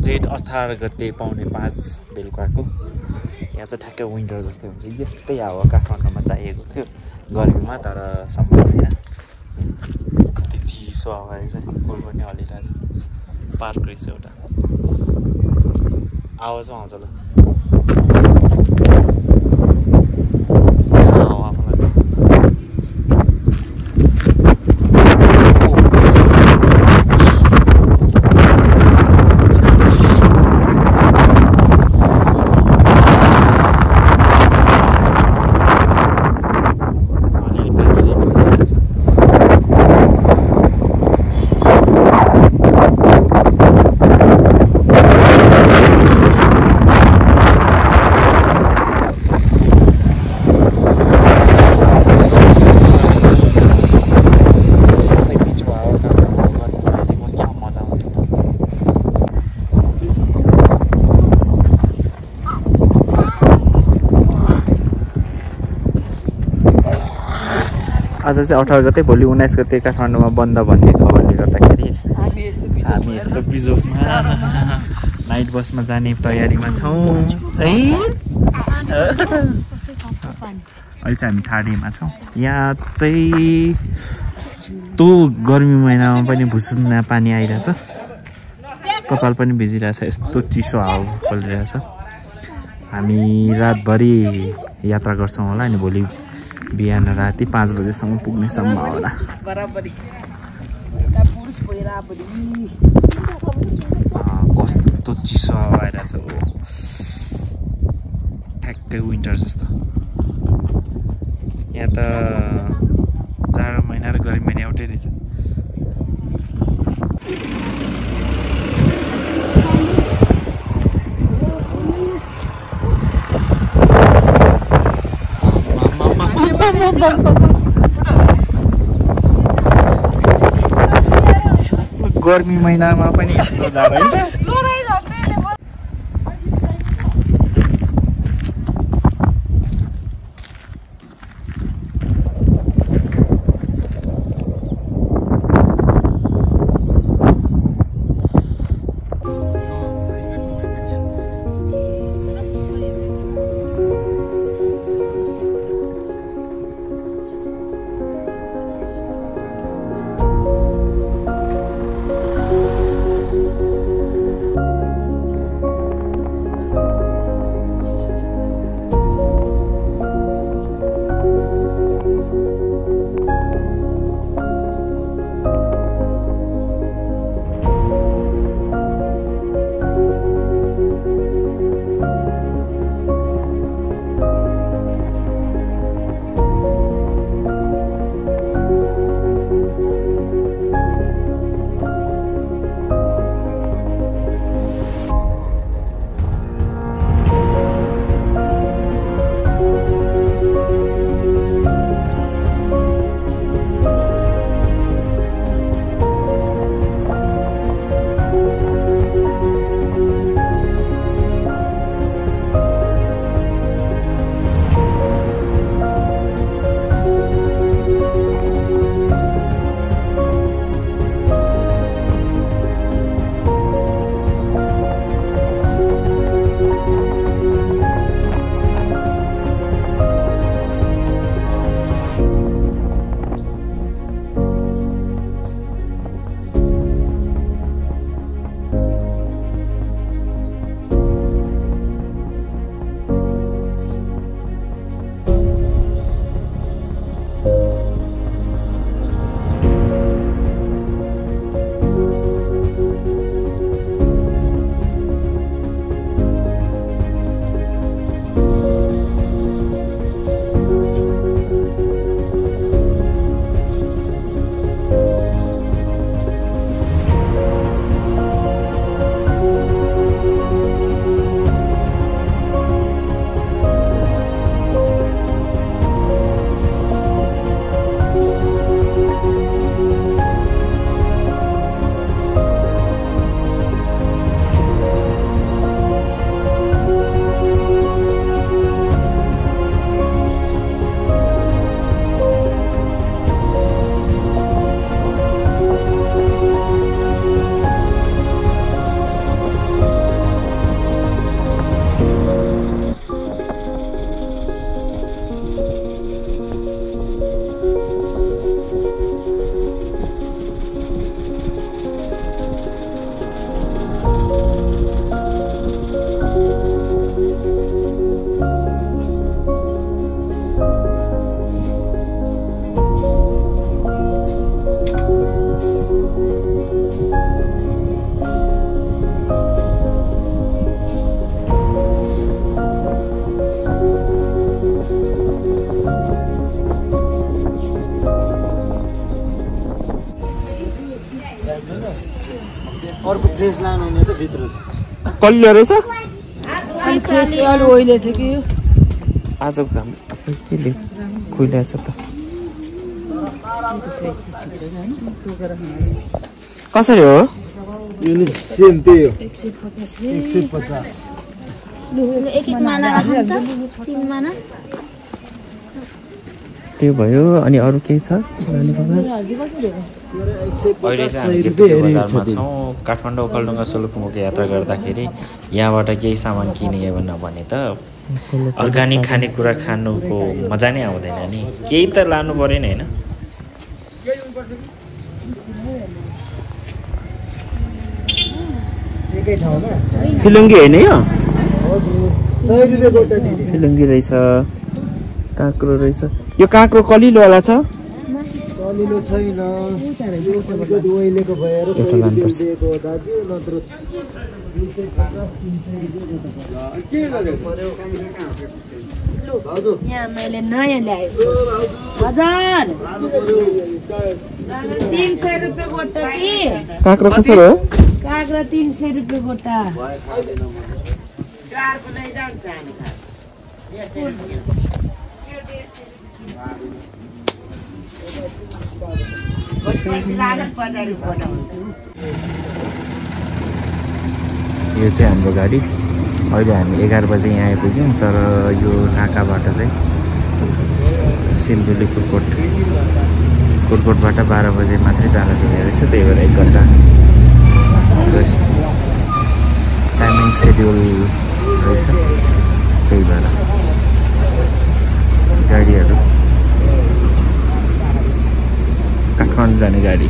जेठ 18 गते पाउने 5 बेलुकाको यहाँ चाहिँ ठ्याक्कै विन्टर जस्तै हुन्छ यस्तै हावा काठमाडौँमा चाहिएको थियो गर्मीमा तर सम्भव छैन कति चिसो हावा रहेछ फुल पनि हलिरहेछ पार्क रहेछ एउटा आवाजमा आउँछ ल आज चाहिँ 18 गते भोलि 19 गते काठमाडौँमा बन्द भन्ने खबरले गर्दाखेरि हामी यस्तो बिजोकमा नाइट बसमा जाने तयारीमा छौँ है अहिले चाहिँ हामी ठाडेमा छौँ यहाँ चाहिँ त्यो गर्मी महिनामा पनि भुसुन्ना पानी आइरहेछ कपाल पनि भिजिरहेछ यस्तो चिसो हावा बलिरहेछ हामी रातभरि यात्रा गर्छौँ होला अनि भोलि बिहान राति 5 बजेसम्म पुग्ने सम्भावना कस्तो चिसो हावा आइरहेछ ठ्याक्कै विन्टर जस्तो यहाँ त जाडो महिना र गर्मी महिना एउटै रहेछ गर्मी महिनामा पनि यस्तो जाडो हैन त फ्रेस लानुहुने त भित्र छ कलिलो रहेछ ओइले छ कि आजको घाम केले खुइरहेछ त कसरी हो यो नि सेम त्यही हो 150 एक माना राखौँ त 3 माना त्यो भयो अनि अरू केही छ अहिले चाहिँ हामी गिर्तिके बजारमा छौँ काठमाडौँ ओखलढुङ्गा सोलुखुम्बुको यात्रा गर्दाखेरि यहाँबाट केही सामान किने भने त अर्ग्यानिक खानेकुरा खानुको मजा नै आउँदैन नि केही त लानु पर्यो नि होइन फिलुङ्गी होइन यो फिलुङ्गी रहेछ काँक्रो रहेछ यो काँक्रो कलिलोवाला छ कलिलो छैन ओइलेको भएर एउटा लानुपर्छ यहाँ मैले नयाँ ल्याएँ हजार 300 रुपियाँ गोटा कि काँक्रो कसरी हो काँक्रा 300 रुपियाँ गोटा यो चाहिँ हाम्रो गाडी अहिले हामी 11 बजे यहाँ आइपुग्यौँ तर यो नाकाबाट चाहिँ सिलगढी कुरकोटबाट 12 बजे मात्रै जान दिने रहेछ त्यही भएर 1 घन्टा रेस्ट टाइमिङ सेड्युल रहेछ त्यही भएर गाडीहरू काठमाडौँ जाने गाडी